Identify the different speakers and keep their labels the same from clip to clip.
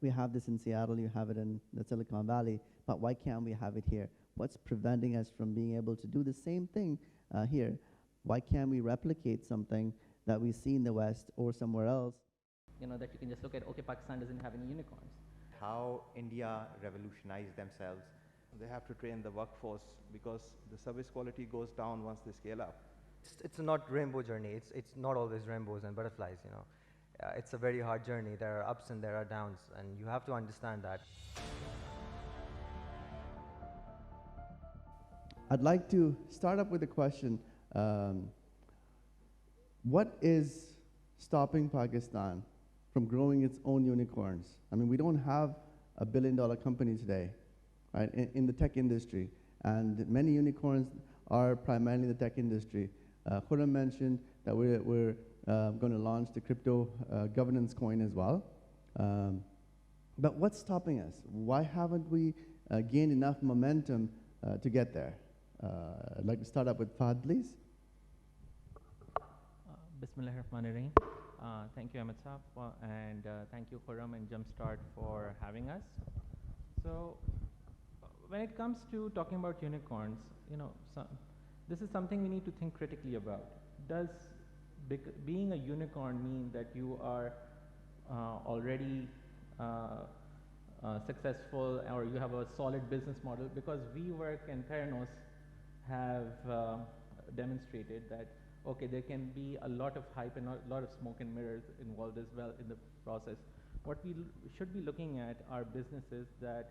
Speaker 1: we have this in Seattle, you have it in the Silicon Valley, but why can't we have it here? What's preventing us from being able to do the same thing here? Why can't we replicate something that we see in the West or somewhere else?
Speaker 2: That you can just look at, okay, Pakistan doesn't have any unicorns.
Speaker 3: How India revolutionized themselves.
Speaker 4: They have to train the workforce because the service quality goes down once they scale up.
Speaker 5: It's not rainbow journey. It's not always rainbows and butterflies, it's a very hard journey. There are ups and there are downs, and you have to understand that.
Speaker 1: I'd like to start up with a question. What is stopping Pakistan from growing its own unicorns? I mean, we don't have a billion-dollar company today, right, in the tech industry, and many unicorns are primarily in the tech industry. Khurram mentioned that we're going to launch the crypto governance coin as well. But what's stopping us? Why haven't we gained enough momentum to get there? I'd like to start up with Fahad, please.
Speaker 2: Bismillahirrahmanirrahim. Thank you, Ahmad Saab, and thank you, Khurram and Jumpstart, for having us. So, when it comes to talking about unicorns, this is something we need to think critically about. Does being a unicorn mean that you are already successful, or you have a solid business model? Because WeWork and Theranos have demonstrated that, okay, there can be a lot of hype and a lot of smoke and mirrors involved as well in the process. What we should be looking at are businesses that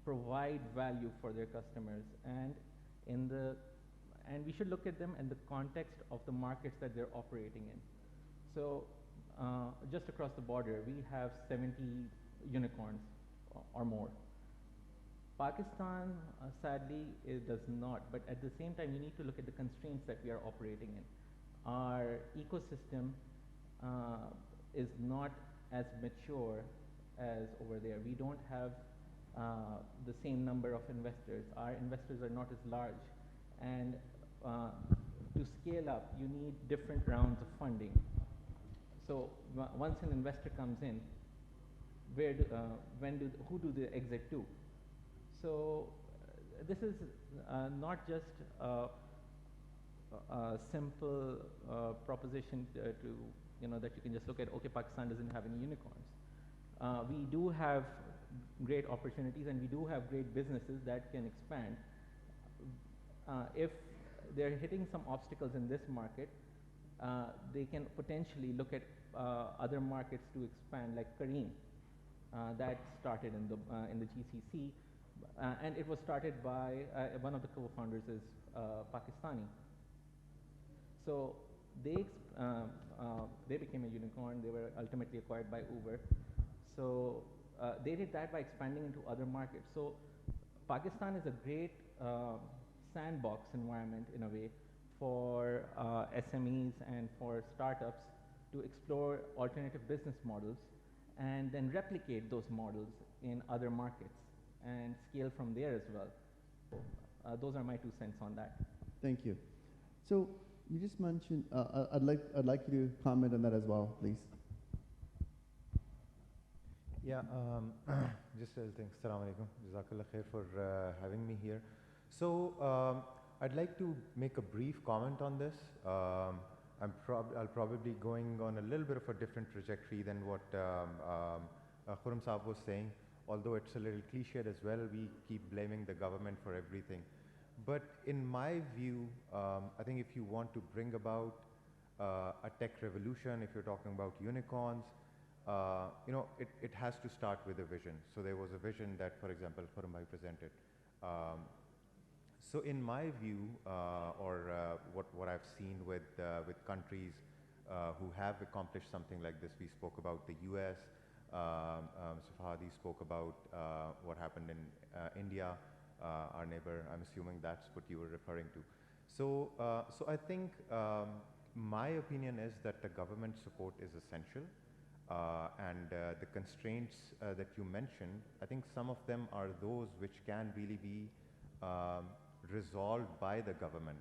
Speaker 2: provide value for their customers, and we should look at them in the context of the markets that they're operating in. So just across the border, we have 70 unicorns or more. Pakistan, sadly, it does not, but at the same time, you need to look at the constraints that we are operating in. Our ecosystem is not as mature as over there. We don't have the same number of investors. Our investors are not as large, and to scale up, you need different rounds of funding. So once an investor comes in, who do they exit to? So this is not just a simple proposition that you can just look at, okay, Pakistan doesn't have any unicorns. We do have great opportunities, and we do have great businesses that can expand. If they're hitting some obstacles in this market, they can potentially look at other markets to expand, like Kareem, that started in the GCC. And it was started by one of the co-founders is Pakistani. So they became a unicorn. They were ultimately acquired by Uber. So they did that by expanding into other markets. So Pakistan is a great sandbox environment in a way for SMEs and for startups to explore alternative business models and then replicate those models in other markets and scale from there as well. Those are my 2 cents on that.
Speaker 1: Thank you. So you just mentioned, I'd like you to comment on that as well, please.
Speaker 3: Yeah, just thanks. Assalamu alaikum. Jazakallah khair for having me here. So I'd like to make a brief comment on this. I'll probably going on a little bit of a different trajectory than what Khurram Saab was saying. Although it's a little cliched as well, we keep blaming the government for everything. But in my view, I think if you want to bring about a tech revolution, if you're talking about unicorns, it has to start with a vision. So there was a vision that, for example, Khurram Bhai presented. So in my view, or what I've seen with countries who have accomplished something like this, we spoke about the US, Mr. Fahadi spoke about what happened in India, our neighbor. I'm assuming that's what you were referring to. So I think my opinion is that the government support is essential, and the constraints that you mentioned, I think some of them are those which can really be resolved by the government.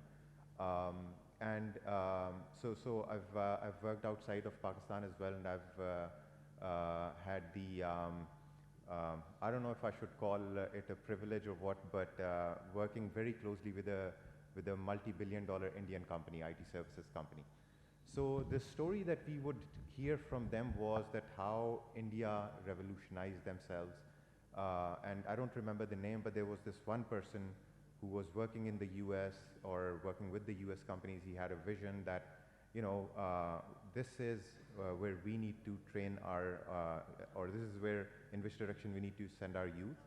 Speaker 3: So I've worked outside of Pakistan as well, and I've had the, I don't know if I should call it a privilege or what, but working very closely with a multi-billion-dollar Indian company, IT services company. So the story that we would hear from them was that how India revolutionized themselves. And I don't remember the name, but there was this one person who was working in the US or working with the US companies. He had a vision that, you know, this is where we need to train our, or this is where, in which direction we need to send our youth.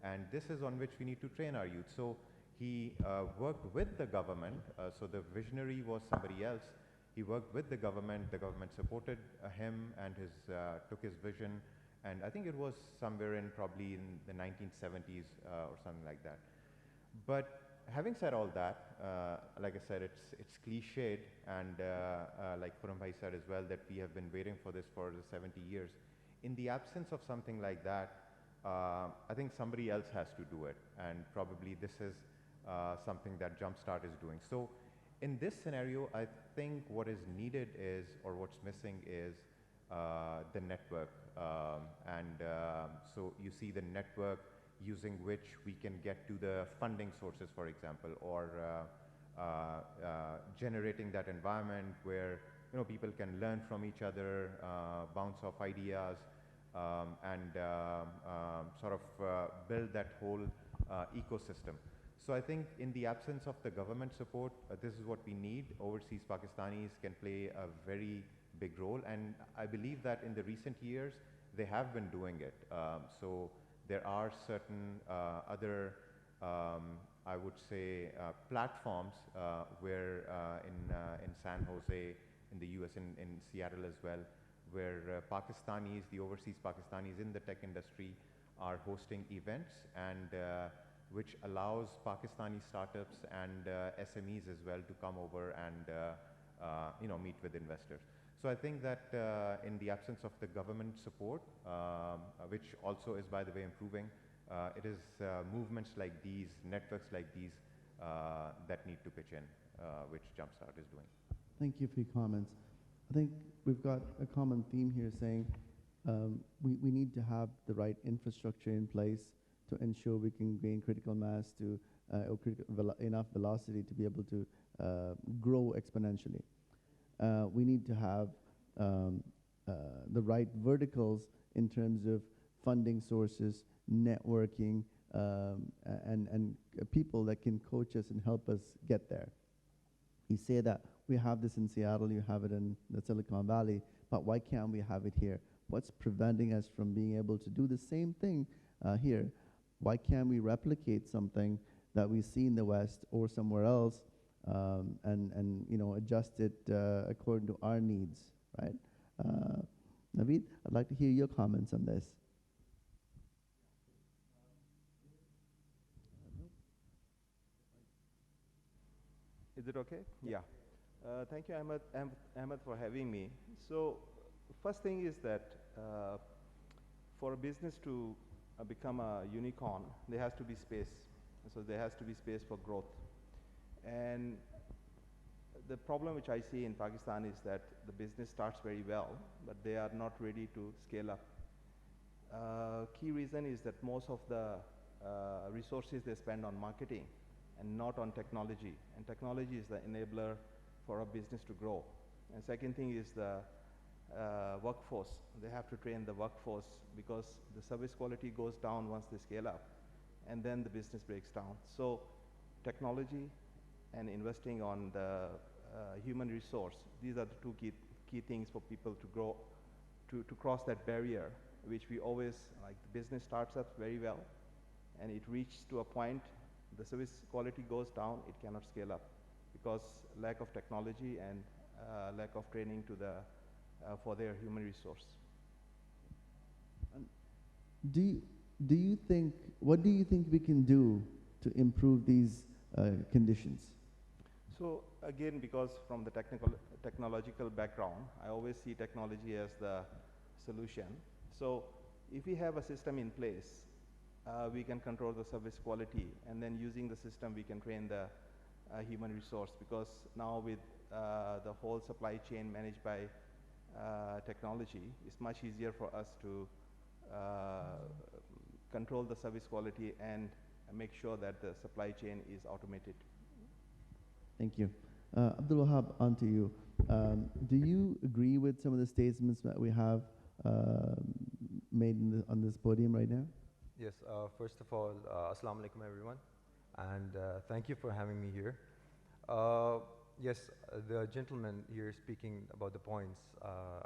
Speaker 3: And this is on which we need to train our youth. So he worked with the government. So the visionary was somebody else. He worked with the government supported him and took his vision, and I think it was somewhere in probably in the 1970s or something like that. But having said all that, like I said, it's cliched, and like Khurram Bhai said as well, that we have been waiting for this for the 70 years. In the absence of something like that, I think somebody else has to do it, and probably this is something that Jumpstart is doing. So in this scenario, I think what is needed is, or what's missing is, the network. So you see the network using which we can get to the funding sources, for example, or generating that environment where, you know, people can learn from each other, bounce off ideas, and sort of build that whole ecosystem. So I think in the absence of the government support, this is what we need. Overseas Pakistanis can play a very big role, and I believe that in the recent years, they have been doing it. So there are certain other, I would say, platforms where in San Jose, in the US, in Seattle as well, where Pakistanis, the overseas Pakistanis in the tech industry are hosting events, and which allows Pakistani startups and SMEs as well to come over and you know, meet with investors. So I think that in the absence of the government support, which also is, by the way, improving, it is movements like these, networks like these, that need to pitch in, which Jumpstart is doing.
Speaker 1: Thank you for your comments. I think we've got a common theme here saying we need to have the right infrastructure in place to ensure we can gain critical mass to or enough velocity to be able to grow exponentially. We need to have the right verticals in terms of funding sources, networking, and people that can coach us and help us get there. You say that we have this in Seattle, you have it in the Silicon Valley, but why can't we have it here? What's preventing us from being able to do the same thing here? Why can't we replicate something that we see in the West or somewhere else, and you know, adjust it according to our needs, right? Naveed, I'd like to hear your comments on this.
Speaker 4: Is it okay? Yeah. Thank you, Ahmad, for having me. So, first thing is that for a business to become a unicorn, there has to be space. So there has to be space for growth. And the problem which I see in Pakistan is that the business starts very well, but they are not ready to scale up. Key reason is that most of the resources they spend on marketing and not on technology. And technology is the enabler for a business to grow. And second thing is the workforce. They have to train the workforce because the service quality goes down once they scale up, and then the business breaks down. So technology and investing on the human resource, these are the two key things for people to grow, to cross that barrier, which we always, like, the business starts up very well, and it reaches to a point, the service quality goes down, it cannot scale up because lack of technology and lack of training to the for their human resource.
Speaker 1: Do you think, what do you think we can do to improve these conditions?
Speaker 4: So again, because from the technological background, I always see technology as the solution. So if we have a system in place, we can control the service quality, and then using the system, we can train the human resource, because now with the whole supply chain managed by technology, it's much easier for us to control the service quality and make sure that the supply chain is automated.
Speaker 1: Thank you. Abdul Wahab, on to you. Do you agree with some of the statements that we have made on this podium right now?
Speaker 5: Yes, first of all, assalamu alaikum everyone, and thank you for having me here. Yes, the gentleman here speaking about the points,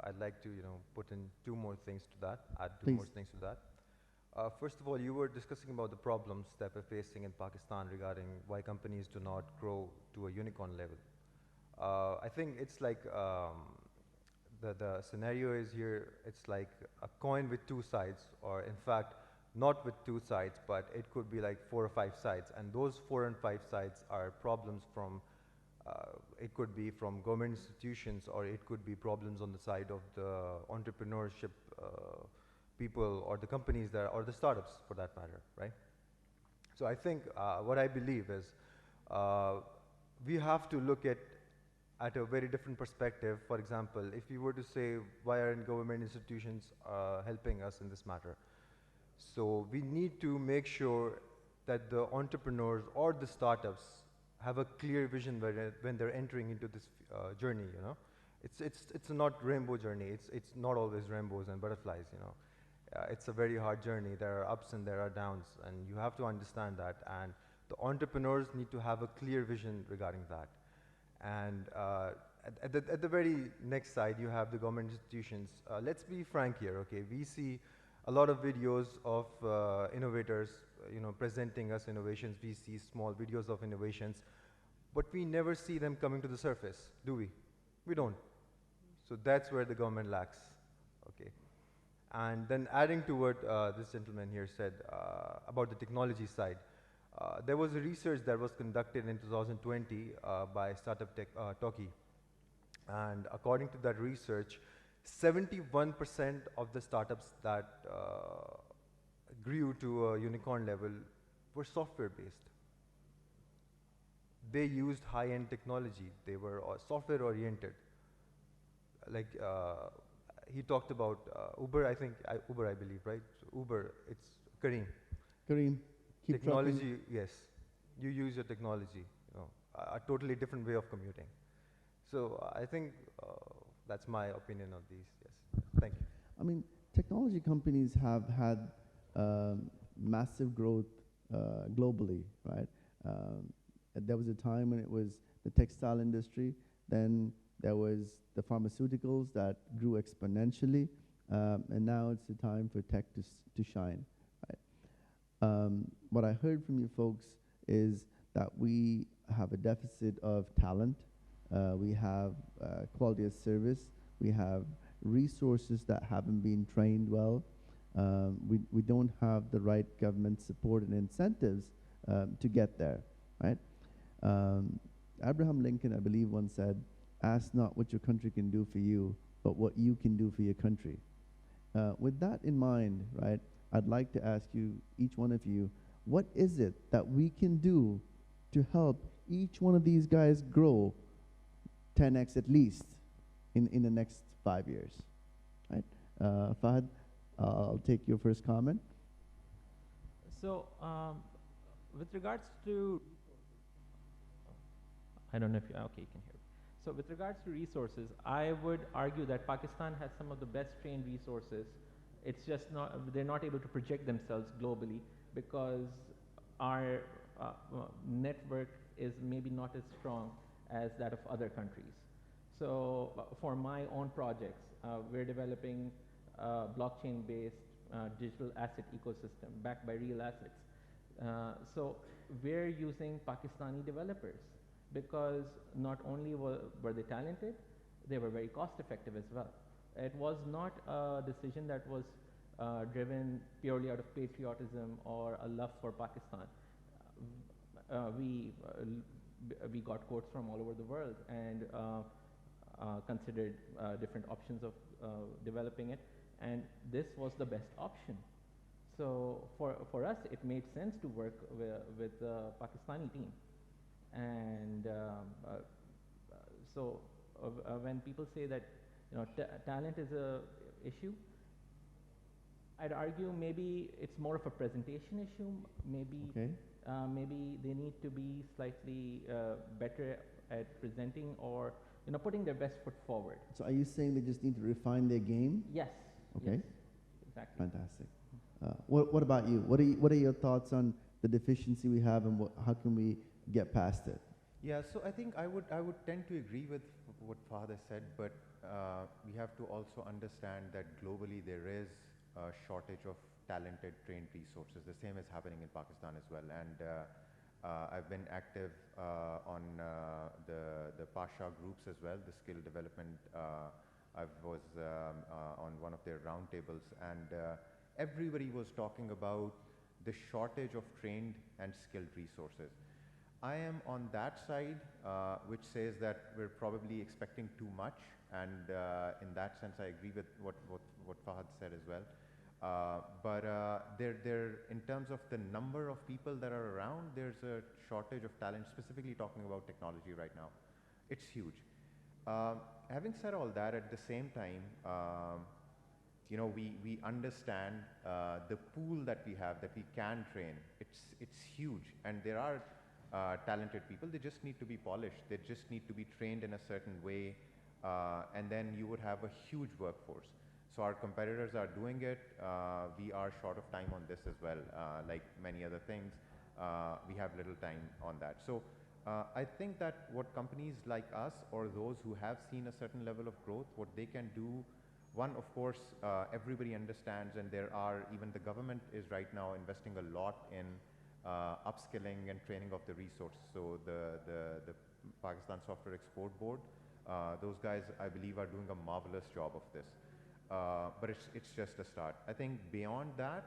Speaker 5: I'd like to, put in two more things to that, add two more things to that. First of all, you were discussing about the problems that we're facing in Pakistan regarding why companies do not grow to a unicorn level. I think it's like the scenario is here, it's like a coin with two sides, or in fact, not with two sides, but it could be like 4 or 5 sides, and those 4 and 5 sides are problems from, it could be from government institutions, or it could be problems on the side of the entrepreneurship people, or the companies that, or the startups for that matter, right? So I think what I believe is we have to look at a very different perspective. For example, if you were to say, why aren't government institutions helping us in this matter? So we need to make sure that the entrepreneurs or the startups have a clear vision when they're entering into this journey, It's not rainbow journey. It's not always rainbows and butterflies, It's a very hard journey. There are ups and there are downs, and you have to understand that. And the entrepreneurs need to have a clear vision regarding that. And at the very next side, you have the government institutions. Let's be frank here, okay? We see a lot of videos of innovators, presenting us innovations. We see small videos of innovations, but we never see them coming to the surface, do we? We don't. So that's where the government lacks, okay? And then adding to what this gentleman here said about the technology side, there was a research that was conducted in 2020 by Startup Talkie. And according to that research, 71% of the startups that grew to a unicorn level were software-based. They used high-end technology. They were software-oriented. Like, he talked about Uber, Uber, I believe, right? So Uber, it's Kareem.
Speaker 1: Kareem, keep
Speaker 5: technology,
Speaker 1: trucking.
Speaker 5: yes. You use your technology, a totally different way of commuting. So I think that's my opinion on these, yes. Thank you.
Speaker 1: I mean, technology companies have had massive growth globally, right? There was a time when it was the textile industry, then there was the pharmaceuticals that grew exponentially, and now it's the time for tech to shine, right? What I heard from you folks is that we have a deficit of talent, we have quality of service, we have resources that haven't been trained well, we don't have the right government support and incentives to get there, right? Abraham Lincoln, I believe, once said, "Ask not what your country can do for you, but what you can do for your country." With that in mind, right, I'd like to ask you, each one of you, what is it that we can do to help each one of these guys grow 10x at least in the next 5 years, right? Fahad, I'll take your first comment.
Speaker 2: So, with regards to, I don't know if you, okay, you can hear me. So with regards to resources, I would argue that Pakistan has some of the best trained resources. It's just not, they're not able to project themselves globally because our network is maybe not as strong as that of other countries. So for my own projects, we're developing a blockchain-based digital asset ecosystem backed by real assets. So we're using Pakistani developers because not only were they talented, they were very cost-effective as well. It was not a decision that was driven purely out of patriotism or a love for Pakistan. We got quotes from all over the world and considered different options of developing it, and this was the best option. So for us, it made sense to work with the Pakistani team. And so when people say that talent is a issue. I'd argue maybe it's more of a presentation issue. Maybe
Speaker 1: Okay.
Speaker 2: maybe they need to be slightly better at presenting, or putting their best foot forward.
Speaker 1: So are you saying they just need to refine their game?
Speaker 2: Yes.
Speaker 1: Okay.
Speaker 2: Yes, exactly.
Speaker 1: Fantastic. What about you? What are your thoughts on the deficiency we have, and how can we get past it?
Speaker 3: Yeah, so I think I would tend to agree with what Fahad has said, but we have to also understand that globally there is a shortage of talented, trained resources. The same is happening in Pakistan as well. And I've been active on the Pasha groups as well, the skill development. I was on one of their roundtables, and everybody was talking about the shortage of trained and skilled resources. I am on that side, which says that we're probably expecting too much, and in that sense, I agree with what Fahad said as well. But in terms of the number of people that are around, there's a shortage of talent, specifically talking about technology right now. It's huge. Having said all that, at the same time, we understand the pool that we have, that we can train. It's huge, and there are talented people. They just need to be polished. They just need to be trained in a certain way, and then you would have a huge workforce. So our competitors are doing it. We are short of time on this as well. Like many other things, we have little time on that. So I think that what companies like us, or those who have seen a certain level of growth, what they can do, one, of course, everybody understands, and even the government is right now investing a lot in upskilling and training of the resources. So the Pakistan Software Export Board, those guys, I believe, are doing a marvelous job of this. But it's just a start. I think beyond that,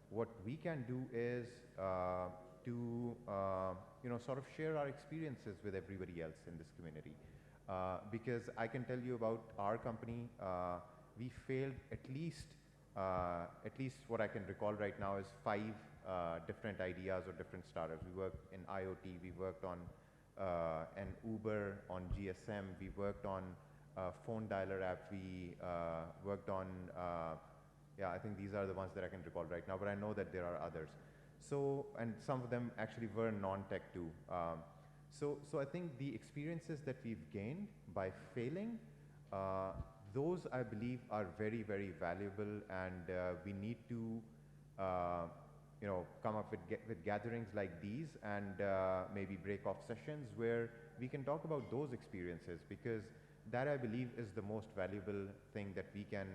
Speaker 3: what we can do is to sort of share our experiences with everybody else in this community. Because I can tell you about our company, we failed at least what I can recall right now is 5 different ideas or different startups. We worked in IoT, we worked on an Uber, on GSM, we worked on phone dialer app, we worked on, I think these are the ones that I can recall right now, but I know that there are others. So, and some of them actually were non-tech too. So I think the experiences that we've gained by failing, those I believe are very, very valuable, and we need to come up with gatherings like these, and maybe break off sessions where we can talk about those experiences, because that I believe is the most valuable thing that we can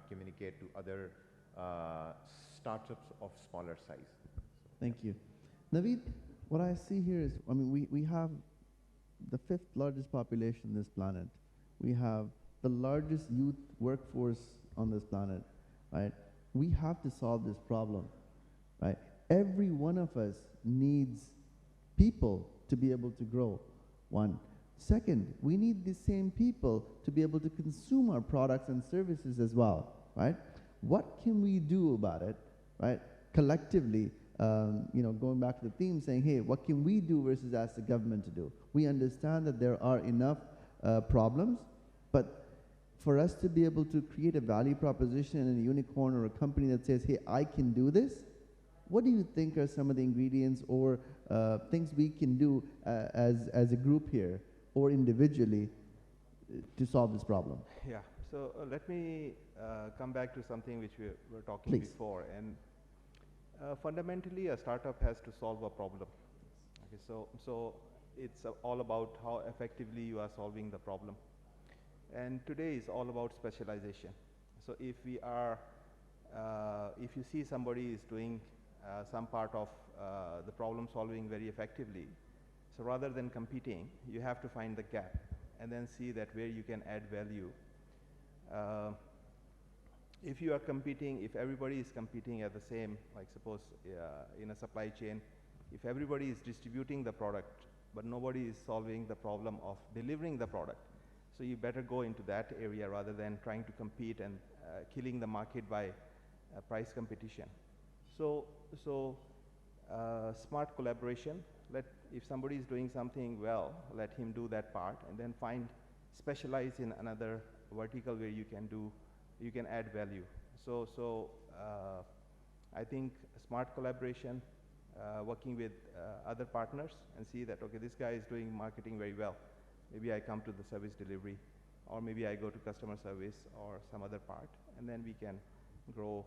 Speaker 3: communicate to other startups of smaller size.
Speaker 1: Thank you. Naveed, what I see here is, we have the 5th largest population on this planet. We have the largest youth workforce on this planet, right? We have to solve this problem, right? Every one of us needs people to be able to grow, one. Second, we need the same people to be able to consume our products and services as well, right? What can we do about it, right? Collectively, going back to the theme, saying, hey, what can we do versus ask the government to do? We understand that there are enough problems, but for us to be able to create a value proposition and a unicorn or a company that says, hey, I can do this, what do you think are some of the ingredients or things we can do as a group here or individually to solve this problem?
Speaker 4: Yeah, so let me come back to something which we were talking
Speaker 1: Please.
Speaker 4: before. And fundamentally, a startup has to solve a problem. Okay, so it's all about how effectively you are solving the problem. And today is all about specialization. So if you see somebody is doing some part of the problem solving very effectively, so rather than competing, you have to find the gap and then see that where you can add value. If you are competing, if everybody is competing at the same, like suppose in a supply chain, if everybody is distributing the product, but nobody is solving the problem of delivering the product, so you better go into that area rather than trying to compete and killing the market by price competition. So smart collaboration. If somebody is doing something well, let him do that part, and then specialize in another vertical where you can add value. So I think smart collaboration, working with other partners and see that, okay, this guy is doing marketing very well. Maybe I come to the service delivery, or maybe I go to customer service or some other part, and then we can grow.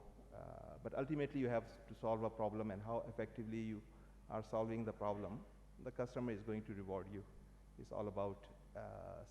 Speaker 4: But ultimately, you have to solve a problem, and how effectively you are solving the problem, the customer is going to reward you. It's all about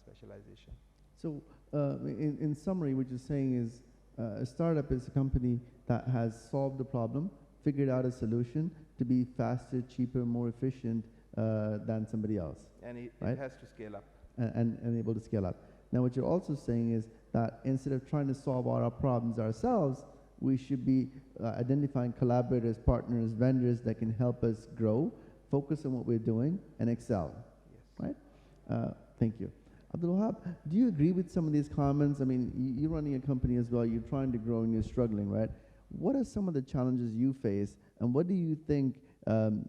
Speaker 4: specialization.
Speaker 1: So in summary, what you're saying is a startup is a company that has solved the problem, figured out a solution to be faster, cheaper, more efficient than somebody else.
Speaker 4: And it has to scale up.
Speaker 1: And able to scale up. Now, what you're also saying is that instead of trying to solve all our problems ourselves, we should be identifying collaborators, partners, vendors that can help us grow, focus on what we're doing, and excel.
Speaker 4: Yes.
Speaker 1: Right? Thank you. Abdul Wahab, do you agree with some of these comments? I mean, you're running a company as well. You're trying to grow and you're struggling, right? What are some of the challenges you face, and what do you think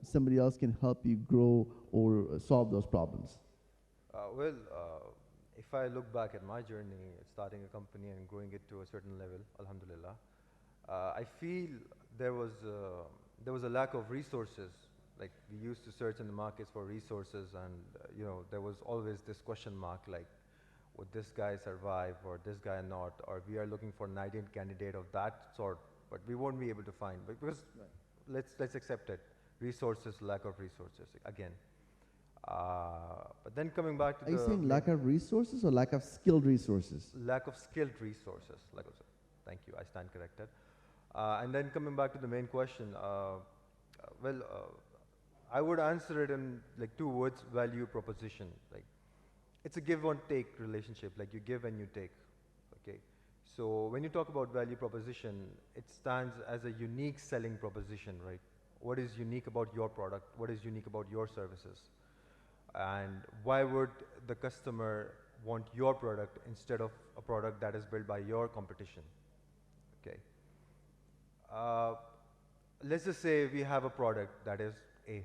Speaker 1: somebody else can help you grow or solve those problems?
Speaker 5: If I look back at my journey, starting a company and growing it to a certain level, alhamdulillah, I feel there was a lack of resources. Like, we used to search in the markets for resources, and there was always this question mark, like, would this guy survive or this guy not, or we are looking for an ideal candidate of that sort, but we won't be able to find, because let's accept it, resources, lack of resources again. But then coming back to
Speaker 1: Are you saying lack of resources or lack of skilled resources?
Speaker 5: Lack of skilled resources, like I said. Thank you, I stand corrected. And then coming back to the main question, I would answer it in like 2 words: value proposition. Like, it's a give and take relationship, like you give and you take, okay? So when you talk about value proposition, it stands as a unique selling proposition, right? What is unique about your product? What is unique about your services? And why would the customer want your product instead of a product that is built by your competition? Okay. Let's just say we have a product that is A,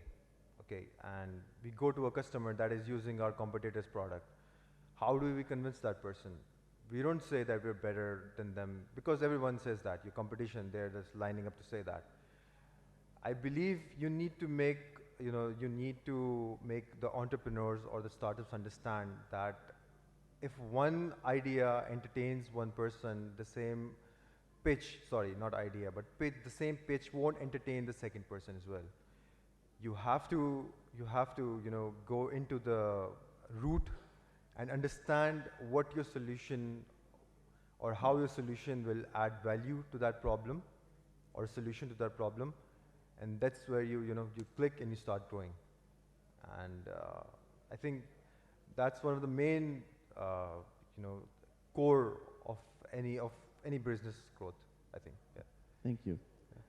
Speaker 5: okay, and we go to a customer that is using our competitor's product. How do we convince that person? We don't say that we're better than them, because everyone says that. Your competition, they're just lining up to say that. I believe you need to make the entrepreneurs or the startups understand that if one idea entertains one person, the same pitch, sorry, not idea, but the same pitch won't entertain the second person as well. You have to go into the root and understand what your solution or how your solution will add value to that problem or solution to that problem. And that's where you click and you start growing. And I think that's one of the main core of any business growth, I think. Yeah.
Speaker 1: Thank you. Yeah.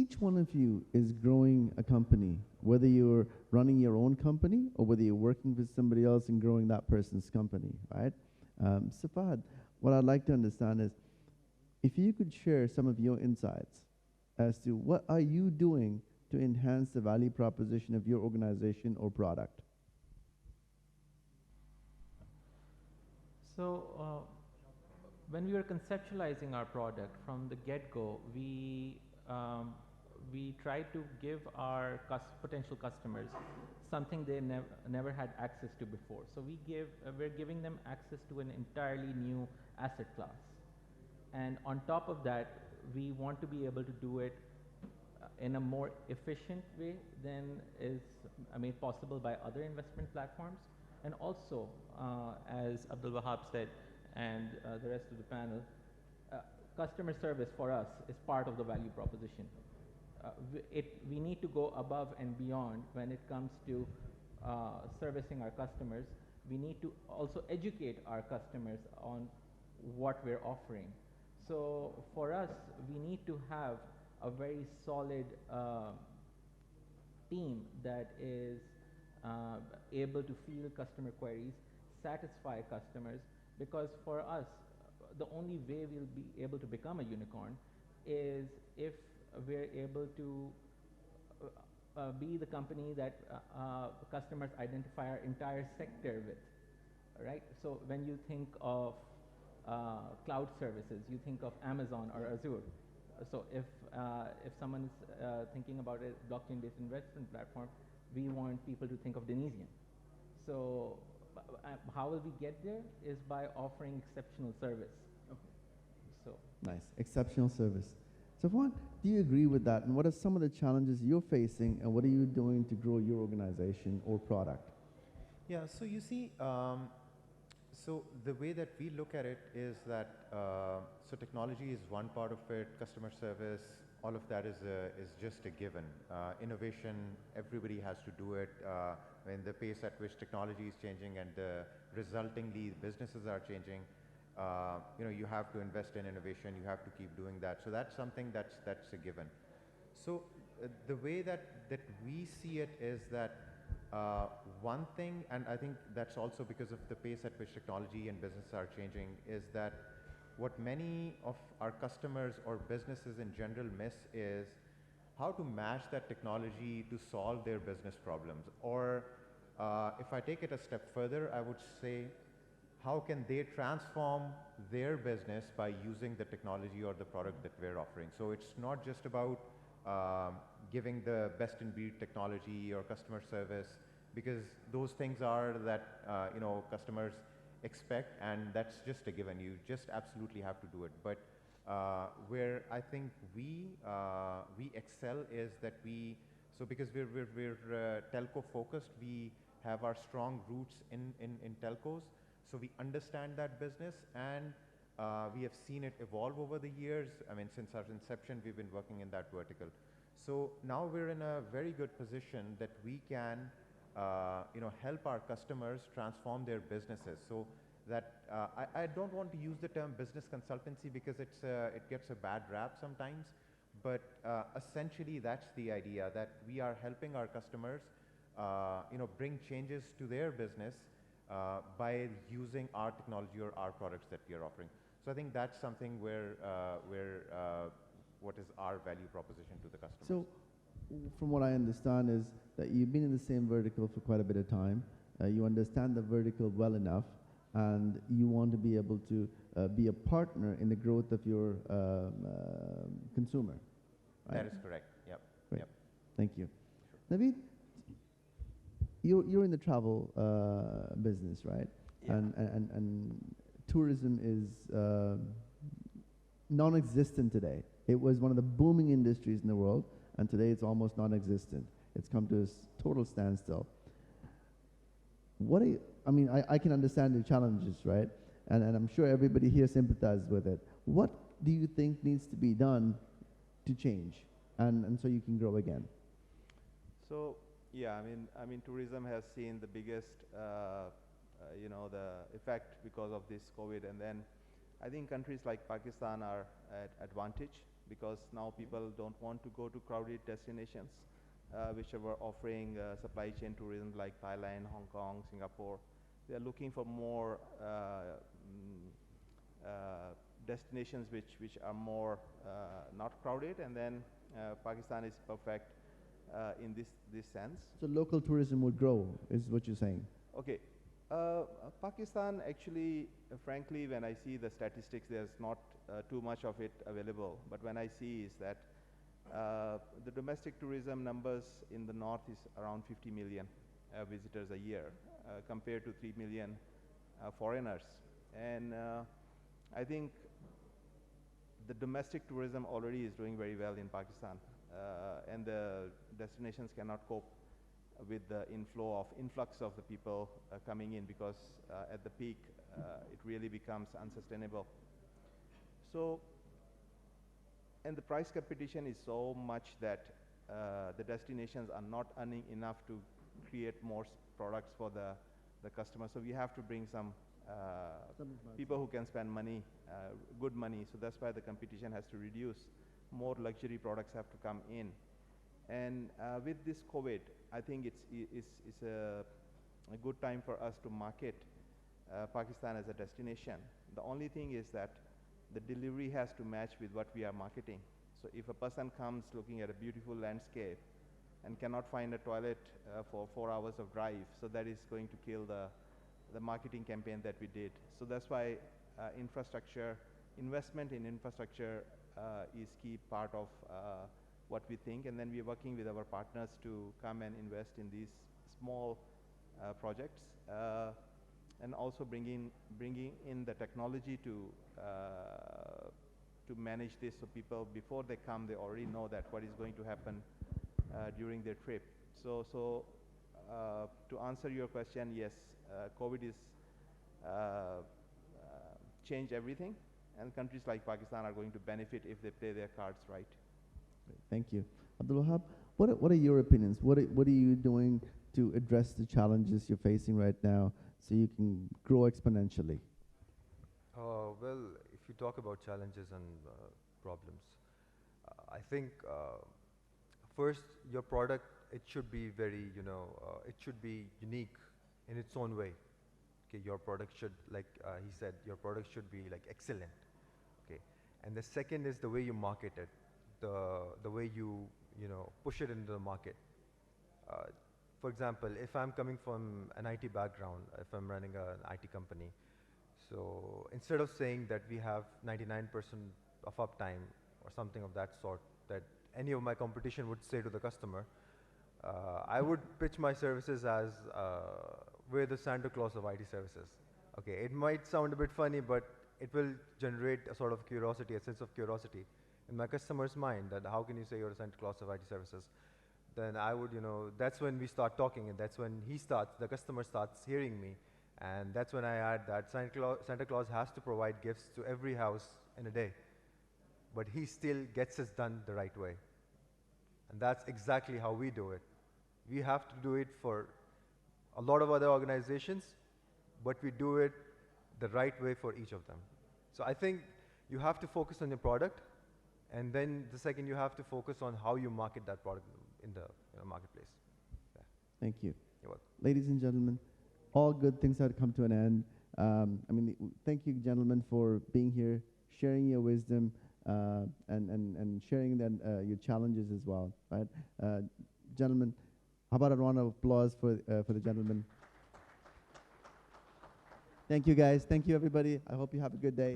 Speaker 1: Each one of you is growing a company, whether you're running your own company or whether you're working with somebody else and growing that person's company, right? So Fahad, what I'd like to understand is, if you could share some of your insights as to what are you doing to enhance the value proposition of your organization or product?
Speaker 2: So when we were conceptualizing our product from the get-go, we tried to give our potential customers something they never had access to before. So we're giving them access to an entirely new asset class. And on top of that, we want to be able to do it in a more efficient way than is made possible by other investment platforms. And also, as Abdul Wahab said, and the rest of the panel, customer service for us is part of the value proposition. We need to go above and beyond when it comes to servicing our customers. We need to also educate our customers on what we're offering. So for us, we need to have a very solid team that is able to field customer queries, satisfy customers, because for us, the only way we'll be able to become a unicorn is if we're able to be the company that customers identify our entire sector with, right? So when you think of cloud services. You think of Amazon or Azure. So if someone is thinking about a blockchain-based investment platform, we want people to think of Denizian. So how will we get there is by offering exceptional service. So
Speaker 1: Nice, exceptional service. Safwan, do you agree with that? And what are some of the challenges you're facing, and what are you doing to grow your organization or product?
Speaker 3: Yeah, so you see, so the way that we look at it is that, so technology is one part of it, customer service, all of that is just a given. Innovation, everybody has to do it. When the pace at which technology is changing and resultingly businesses are changing, you have to invest in innovation, you have to keep doing that. So that's something that's a given. So the way that we see it is that one thing, and I think that's also because of the pace at which technology and businesses are changing, is that what many of our customers or businesses in general miss is how to match that technology to solve their business problems. Or if I take it a step further, I would say, how can they transform their business by using the technology or the product that we're offering? So it's not just about giving the best in breed technology or customer service, because those things are that customers expect, and that's just a given. You just absolutely have to do it. But where I think we excel is that because we're telco focused, we have our strong roots in telcos. So we understand that business, and we have seen it evolve over the years. I mean, since our inception, we've been working in that vertical. So now we're in a very good position that we can, help our customers transform their businesses. So that I don't want to use the term business consultancy because it gets a bad rap sometimes. But essentially, that's the idea, that we are helping our customers, bring changes to their business by using our technology or our products that we are offering. So I think that's something where what is our value proposition to the customer.
Speaker 1: So from what I understand is that you've been in the same vertical for quite a bit of time. You understand the vertical well enough, and you want to be able to be a partner in the growth of your consumer. Right?
Speaker 3: That is correct. Yep.
Speaker 1: Great.
Speaker 3: Yep.
Speaker 1: Thank you.
Speaker 3: Sure.
Speaker 1: Naveed, you're in the travel business, right?
Speaker 4: Yeah.
Speaker 1: And tourism is non-existent today. It was one of the booming industries in the world, and today it's almost non-existent. It's come to a total standstill. I can understand the challenges, right? And I'm sure everybody here sympathizes with it. What do you think needs to be done to change, and so you can grow again?
Speaker 4: So yeah, I mean, tourism has seen the biggest, the effect because of this COVID, and then I think countries like Pakistan are at advantage because now people don't want to go to crowded destinations, which were offering supply chain tourism like Thailand, Hong Kong, Singapore. They are looking for more destinations which are more not crowded, and then Pakistan is perfect in this sense.
Speaker 1: So local tourism would grow, is what you're saying?
Speaker 4: Okay. Pakistan actually, frankly, when I see the statistics, there's not too much of it available. But when I see is that the domestic tourism numbers in the north is around 50 million visitors a year compared to 3 million foreigners. And I think the domestic tourism already is doing very well in Pakistan. And the destinations cannot cope with the influx of the people coming in, because at the peak it really becomes unsustainable. So, and the price competition is so much that the destinations are not earning enough to create more products for the customer. So we have to bring some people who can spend money, good money. So that's why the competition has to reduce. More luxury products have to come in. And with this COVID, I think it's a good time for us to market Pakistan as a destination. The only thing is that the delivery has to match with what we are marketing. So if a person comes looking at a beautiful landscape and cannot find a toilet for 4 hours of drive, so that is going to kill the marketing campaign that we did. So that's why infrastructure, investment in infrastructure is key part of what we think, and then we're working with our partners to come and invest in these small projects, and also bringing in the technology to manage this, so people before they come they already know that what is going to happen during their trip. So to answer your question, yes, COVID is changed everything, and countries like Pakistan are going to benefit if they play their cards right.
Speaker 1: Great. Thank you. Abdul Wahab, what are your opinions? What are you doing to address the challenges you're facing right now so you can grow exponentially?
Speaker 5: Well, if you talk about challenges and problems, I think first your product, it should be very, it should be unique in its own way. Okay, your product should, like he said, your product should be like excellent. Okay, and the second is the way you market it, the way you push it into the market. For example, if I'm coming from an IT background, if I'm running an IT company, so instead of saying that we have 99% of uptime or something of that sort that any of my competition would say to the customer, I would pitch my services as we're the Santa Claus of IT services. Okay, it might sound a bit funny, but it will generate a sort of curiosity, a sense of curiosity in my customer's mind that how can you say you're the Santa Claus of IT services? Then I would, that's when we start talking, and that's when the customer starts hearing me. And that's when I add that Santa Claus has to provide gifts to every house in a day, but he still gets it done the right way. And that's exactly how we do it. We have to do it for a lot of other organizations, but we do it the right way for each of them. So I think you have to focus on your product, and then the second you have to focus on how you market that product in the marketplace. Yeah.
Speaker 1: Thank you.
Speaker 5: You're welcome.
Speaker 1: Ladies and gentlemen, all good things have come to an end. Thank you, gentlemen, for being here, sharing your wisdom, and sharing your challenges as well. Right, gentlemen, how about a round of applause for the gentlemen? Thank you, guys. Thank you, everybody. I hope you have a good day.